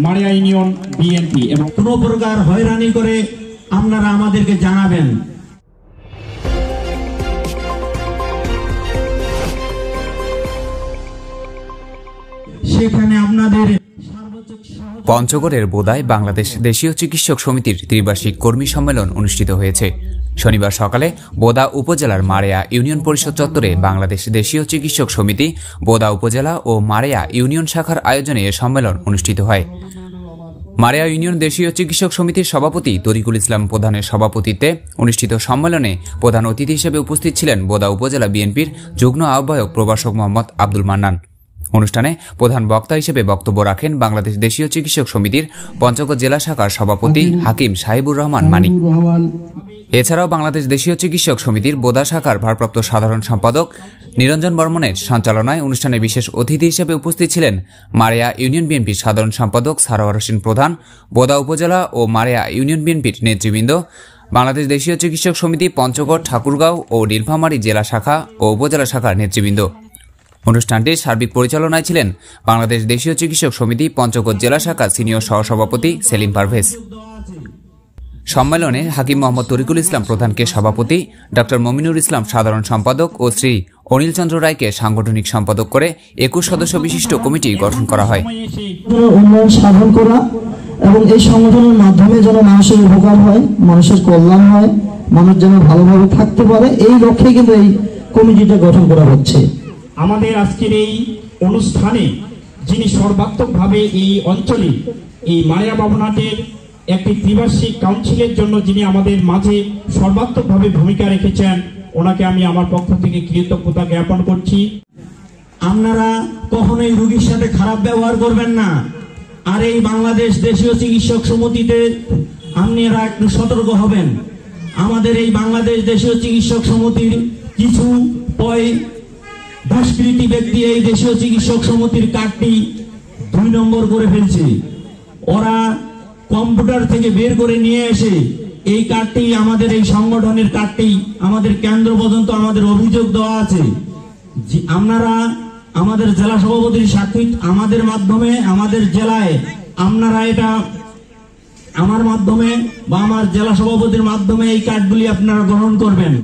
মারিয়া union BNP এবং কোনো প্রকার হয়রানি করে আপনারা আমাদেরকে জানাবেন। সেখানে আপনাদের পঞ্চগড়ের বোদায় বাংলাদেশ দেশীয় চিকিৎসক সমিতির ত্রিবার্ষিক কর্মী সম্মেলন অনুষ্ঠিত হয়েছে। শনিবার সকালে বোদা উপজেলার মারেয়া ইউনিয়ন পরিষদ চত্বরে বাংলাদেশ দেশীয় চিকিৎসক সমিতি বোদা উপজেলা ও মারেয়া ইউনিয়ন শাখার আয়োজনে এ সম্মেলন অনুষ্ঠিত হয়। মারেয়া ইউনিয়ন দেশীয় চিকিৎসক সমিতির সভাপতি তরিকুল ইসলাম প্রধানের সভাপতিত্বে অনুষ্ঠিত সম্মেলনে প্রধান অতিথি হিসেবে উপস্থিত ছিলেন বোদা উপজেলা বিএনপির যুগ্ম আহ্বায়ক প্রভাষক মোহাম্মদ আব্দুল মান্নান। অনুষ্ঠানে প্রধান বক্তা হিসেবে বক্তব্য রাখেন বাংলাদেশ দেশীয় চিকিৎসক সমিতির পঞ্চগড় জেলা শাখার সভাপতি হাকিম সাহিবুর রহমান মানিক। এছাড়াও বাংলাদেশ দেশীয় চিকিৎসক সমিতির বোদা শাখার ভারপ্রাপ্ত সাধারণ সম্পাদক নিরঞ্জন বর্মনের সঞ্চালনায় অনুষ্ঠানে বিশেষ অতিথি হিসেবে উপস্থিত ছিলেন মারেয়া ইউনিয়ন বিএনপির সাধারণ সম্পাদক সারোয়ার হোসেন প্রধান, বোদা উপজেলা ও মারেয়া ইউনিয়ন বিএনপির নেতৃবৃন্দ, বাংলাদেশ দেশীয় চিকিৎসক সমিতি পঞ্চগড়, ঠাকুরগাঁও ও নীলফামারী জেলা শাখা ও উপজেলা শাখার নেতৃবৃন্দ। অনুষ্ঠানটির সার্বিক পরিচালনায় ছিলেন বাংলাদেশ দেশীয় চিকিৎসক সমিতি পঞ্চগড় জেলা শাখা সিনিয়র সহসভাপতি সেলিম পারভেজ। সম্মেলনে হাকিম মোহাম্মদ তরিকুল ইসলাম প্রধানকে সভাপতি, ডক্টর মমিনুর ইসলাম সাধারণ সম্পাদক ও শ্রী অনিল চন্দ্র রায়কে সাংগঠনিক সম্পাদক করে 21 সদস্য বিশিষ্ট কমিটি গঠন করা হয়। উন্নয়ন সাধন করা এবং এই সংগঠনের মাধ্যমে যেন মানুষের উপকার হয়, মানুষের কল্যাণ হয়, মানুষ যেন ভালোভাবে থাকতে পারে, এই লক্ষ্যে কিন্তু এই কমিটিটা গঠন করা হচ্ছে। আমাদের আজকের এই অনুষ্ঠানে যিনি সর্বাত্মকভাবে এই অঞ্চলে এই মারিয়া বাবুনাটের একটি ত্রিবার্ষিক কাউন্সিলের জন্য যিনি আমাদের মাঝে সর্বাত্মকভাবে ভূমিকা রেখেছেন, ওনাকে আমি আমার পক্ষ থেকে কৃতজ্ঞতা জ্ঞাপন করছি। আপনারা কখনোই রোগীর সাথে খারাপ ব্যবহার করবেন না। আর এই বাংলাদেশ দেশীয় চিকিৎসক সমিতিতে আপনারা একটু সতর্ক হবেন। আমাদের এই বাংলাদেশ দেশীয় চিকিৎসক সমিতির কিছু দুষ্কৃতী ব্যক্তি এই দেশীয় চিকিৎসক সমিতির কার্ডটি 2 নম্বর করে ফেলছে। ওরা কম্পিউটার থেকে বের করে নিয়ে এসে এই কার্ডটি, আমাদের এই সংগঠনের কার্ডটি আমাদের কেন্দ্র পর্যন্ত আমাদের অভিযোগ দেওয়া আছে। আপনারা আমাদের জেলা সভাপতির সাক্ষী, আমাদের মাধ্যমে আমাদের জেলায় আপনারা এটা আমার মাধ্যমে বা আমার জেলা সভাপতির মাধ্যমে এই কার্ডগুলি আপনারা গ্রহণ করবেন।